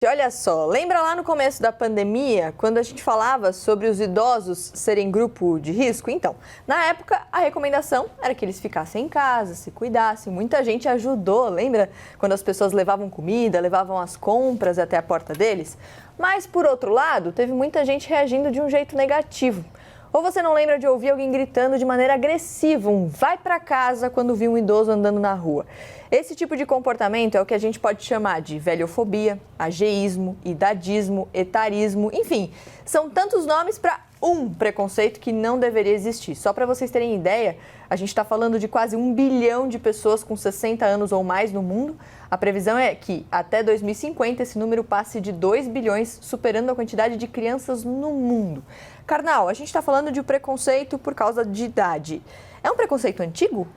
E olha só, lembra lá no começo da pandemia, quando a gente falava sobre os idosos serem grupo de risco? Então, na época, a recomendação era que eles ficassem em casa, se cuidassem. Muita gente ajudou, lembra? Quando as pessoas levavam comida, levavam as compras até a porta deles? Mas, por outro lado, teve muita gente reagindo de um jeito negativo. Ou você não lembra de ouvir alguém gritando de maneira agressiva, vai para casa quando viu um idoso andando na rua? Esse tipo de comportamento é o que a gente pode chamar de velhofobia, ageísmo, idadismo, etarismo, enfim, são tantos nomes para um preconceito que não deveria existir. Só para vocês terem ideia, a gente está falando de quase 1 bilhão de pessoas com 60 anos ou mais no mundo. A previsão é que até 2050 esse número passe de 2 bilhões, superando a quantidade de crianças no mundo. Karnal, a gente está falando de preconceito por causa de idade. É um preconceito antigo?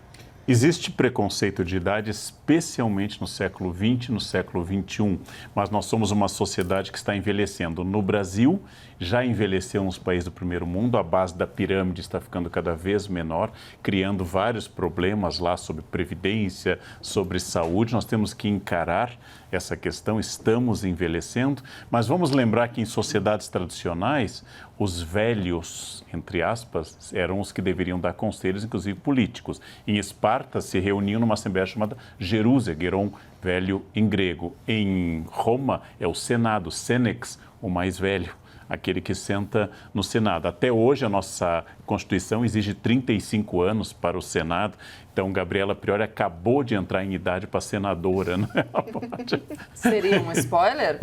Existe preconceito de idade, especialmente no século XX, no século XXI, mas nós somos uma sociedade que está envelhecendo. No Brasil, já envelheceu nos países do primeiro mundo, a base da pirâmide está ficando cada vez menor, criando vários problemas lá sobre previdência, sobre saúde. Nós temos que encarar essa questão, estamos envelhecendo, mas vamos lembrar que em sociedades tradicionais, os velhos, entre aspas, eram os que deveriam dar conselhos, inclusive políticos. Em Esparta, se reuniam numa assembleia chamada Gerúsia, Geron, velho em grego. Em Roma, é o Senado, Senex, o mais velho, aquele que senta no Senado. Até hoje, a nossa Constituição exige 35 anos para o Senado. Então, Gabriela Prioli acabou de entrar em idade para senadora, não é? Seria um spoiler?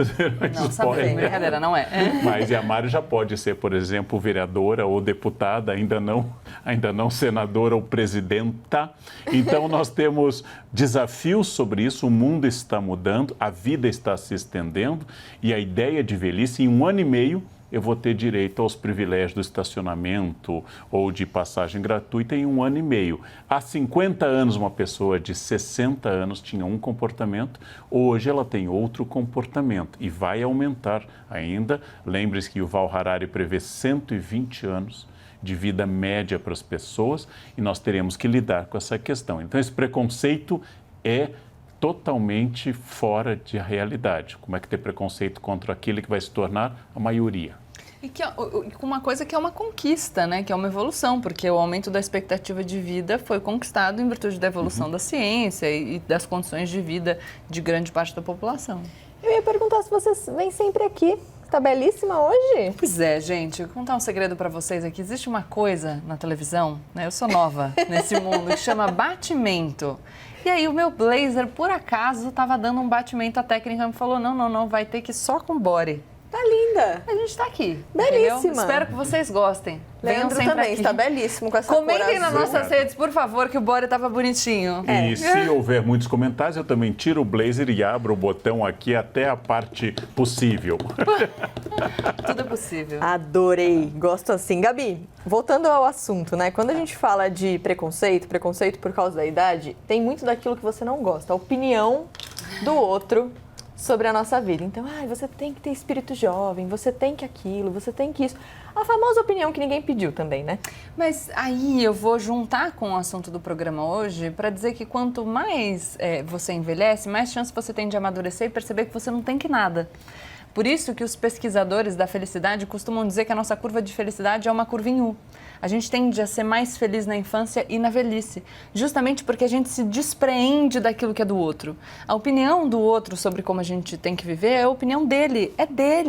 Não, sabia, brincadeira, não é. Mas a Mari já pode ser, por exemplo, vereadora ou deputada, ainda não senadora ou presidenta. Então, nós temos desafios sobre isso, o mundo está mudando, a vida está se estendendo e a ideia de velhice, em 1 ano e meio, eu vou ter direito aos privilégios do estacionamento ou de passagem gratuita em 1 ano e meio. Há 50 anos, uma pessoa de 60 anos tinha um comportamento, hoje ela tem outro comportamento e vai aumentar ainda. Lembre-se que o Yuval Harari prevê 120 anos de vida média para as pessoas e nós teremos que lidar com essa questão. Então, esse preconceito é totalmente fora de realidade. Como é que ter preconceito contra aquele que vai se tornar a maioria? E com uma coisa que é uma conquista, né? Que é uma evolução, porque o aumento da expectativa de vida foi conquistado em virtude da evolução da ciência e das condições de vida de grande parte da população. Eu ia perguntar se você vem sempre aqui. Tá belíssima hoje? Pois é, gente. Vou contar um segredo para vocês aqui. Existe uma coisa na televisão, né? Eu sou nova nesse mundo, que chama batimento. E aí o meu blazer, por acaso, estava dando um batimento. A técnica me falou, não, vai ter que ir só com body. Tá linda. A gente tá aqui. Belíssima. Entendeu? Espero que vocês gostem. Leandro também está belíssimo com essa Comentem cor nas nossas redes, por favor, que o body tava bonitinho. E se houver muitos comentários, eu também tiro o blazer e abro o botão aqui até a parte possível. Tudo é possível. Adorei, gosto assim. Gabi, voltando ao assunto, né? Quando a gente fala de preconceito por causa da idade, tem muito daquilo que você não gosta, a opinião do outro sobre a nossa vida. Então, você tem que ter espírito jovem, você tem que aquilo, você tem que isso. A famosa opinião que ninguém pediu também, né? Mas aí eu vou juntar com o assunto do programa hoje para dizer que quanto mais você envelhece, mais chance você tem de amadurecer e perceber que você não tem que nada. Por isso que os pesquisadores da felicidade costumam dizer que a nossa curva de felicidade é uma curva em U. A gente tende a ser mais feliz na infância e na velhice, justamente porque a gente se despreende daquilo que é do outro. A opinião do outro sobre como a gente tem que viver é a opinião dele,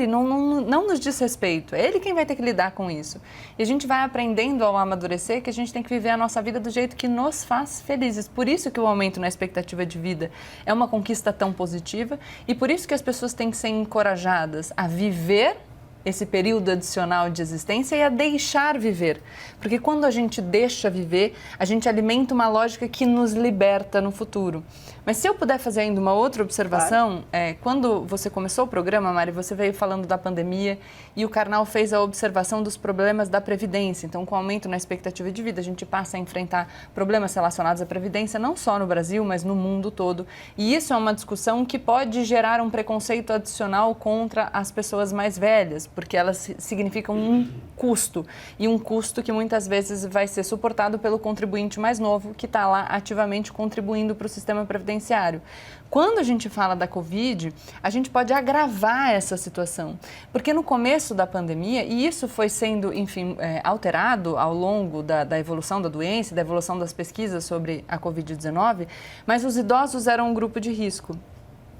não nos diz respeito. É ele quem vai ter que lidar com isso. E a gente vai aprendendo ao amadurecer que a gente tem que viver a nossa vida do jeito que nos faz felizes. Por isso que o aumento na expectativa de vida é uma conquista tão positiva e por isso que as pessoas têm que ser encorajadas a viver esse período adicional de existência e a deixar viver. Porque quando a gente deixa viver, a gente alimenta uma lógica que nos liberta no futuro. Mas se eu puder fazer ainda uma outra observação, claro. Quando você começou o programa, Mari, você veio falando da pandemia e o Karnal fez a observação dos problemas da Previdência. Então, com o aumento na expectativa de vida, a gente passa a enfrentar problemas relacionados à Previdência, não só no Brasil, mas no mundo todo. E isso é uma discussão que pode gerar um preconceito adicional contra as pessoas mais velhas, porque elas significam um custo, e um custo que muitas vezes vai ser suportado pelo contribuinte mais novo, que está lá ativamente contribuindo para o sistema previdenciário penitenciário. Quando a gente fala da Covid, a gente pode agravar essa situação, porque no começo da pandemia, e isso foi sendo, enfim, alterado ao longo da evolução da doença, da evolução das pesquisas sobre a Covid-19, mas os idosos eram um grupo de risco.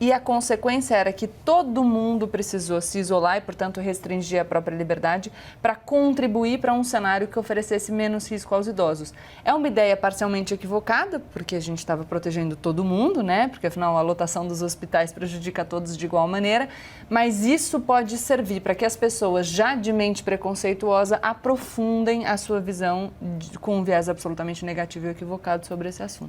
E a consequência era que todo mundo precisou se isolar e, portanto, restringir a própria liberdade para contribuir para um cenário que oferecesse menos risco aos idosos. É uma ideia parcialmente equivocada, porque a gente estava protegendo todo mundo, né? Porque, afinal, a lotação dos hospitais prejudica todos de igual maneira. Mas isso pode servir para que as pessoas já de mente preconceituosa aprofundem a sua visão com um viés absolutamente negativo e equivocado sobre esse assunto.